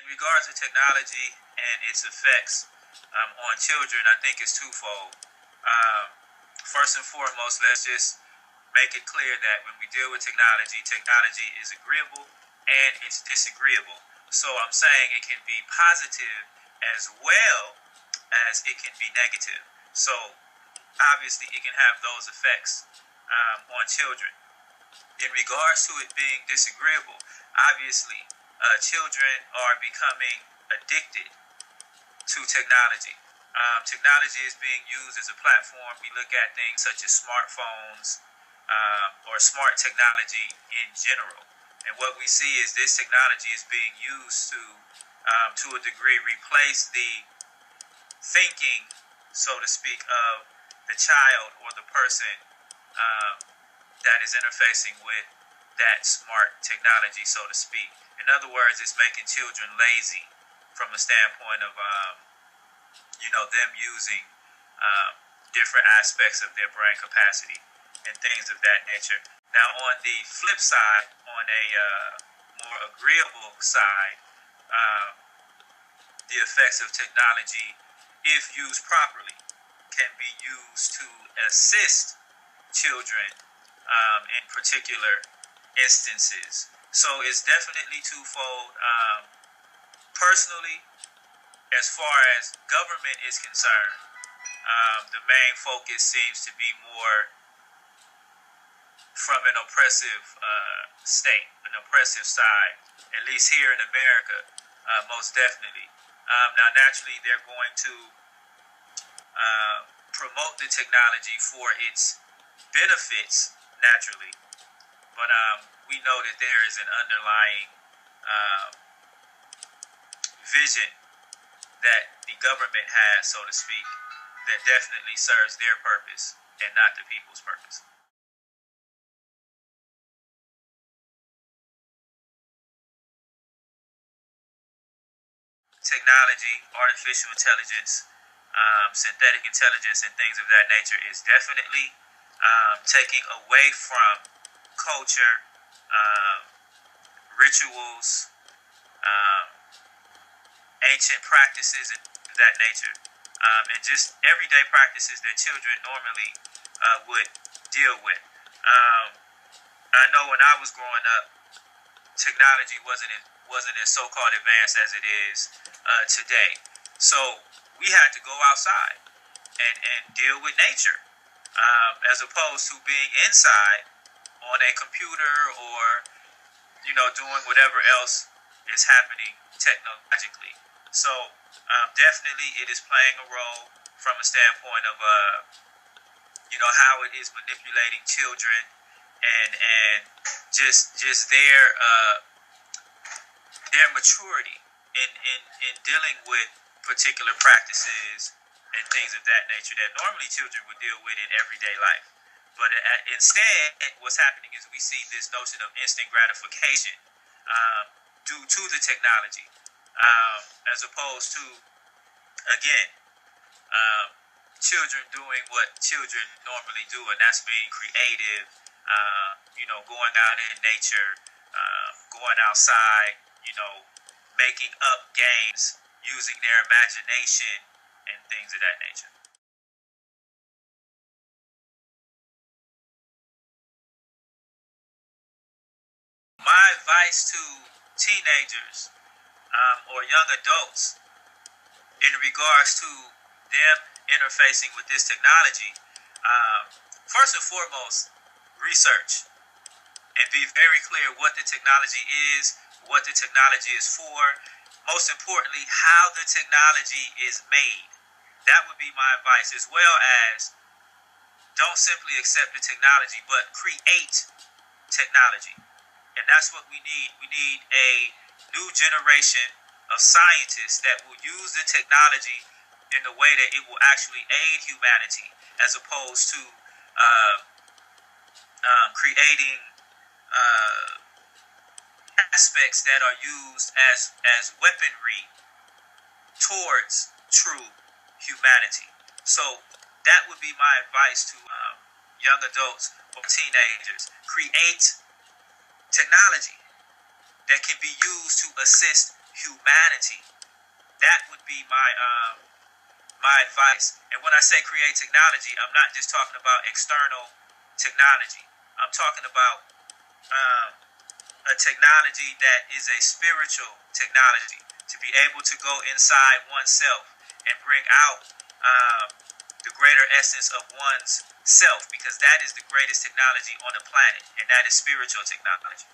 in regards to technology and its effects on children, I think it's twofold. First and foremost, let's just make it clear that when we deal with technology, technology is agreeable and it's disagreeable. So I'm saying it can be positive as well as it can be negative. So obviously it can have those effects on children. In regards to it being disagreeable, obviously children are becoming addicted to technology. Technology is being used as a platform. We look at things such as smartphones or smart technology in general. And what we see is this technology is being used to a degree, replace the thinking, so to speak, of the child or the person that is interfacing with that smart technology, so to speak. In other words, it's making children lazy from a standpoint of, them using different aspects of their brain capacity and things of that nature. Now, on the flip side, on a more agreeable side, the effects of technology, if used properly, can be used to assist children in particular instances. So it's definitely twofold. Personally, as far as government is concerned, the main focus seems to be more from an oppressive state, an oppressive side, at least here in America, most definitely. Now, naturally, they're going to promote the technology for its benefits, naturally, but we know that there is an underlying vision that the government has, so to speak, that definitely serves their purpose and not the people's purpose. Technology, artificial intelligence, synthetic intelligence, and things of that nature is definitely taking away from culture, rituals, ancient practices and that nature, and just everyday practices that children normally would deal with. I know when I was growing up, technology wasn't as so-called advanced as it is today. So we had to go outside and deal with nature, as opposed to being inside on a computer or doing whatever else is happening technologically. So definitely it is playing a role from a standpoint of how it is manipulating children and just their maturity in dealing with particular practices and things of that nature that normally children would deal with in everyday life. But instead, what's happening is we see this notion of instant gratification due to the technology, as opposed to, again, children doing what children normally do, and that's being creative, going out in nature, going outside, making up games, using their imagination, and things of that nature. My advice to teenagers or young adults in regards to them interfacing with this technology, first and foremost, research and be very clear what the technology is, what the technology is for, most importantly, how the technology is made. That would be my advice, as well as don't simply accept the technology, but create technology. And that's what we need. We need a new generation of scientists that will use the technology in a way that it will actually aid humanity, as opposed to creating aspects that are used as weaponry towards true humanity. So that would be my advice to young adults or teenagers. Create technology that can be used to assist humanity. That would be my advice. And when I say create technology, I'm not just talking about external technology. I'm talking about a technology that is a spiritual technology, to be able to go inside oneself and bring out the greater essence of one's self, because that is the greatest technology on the planet, and that is spiritual technology.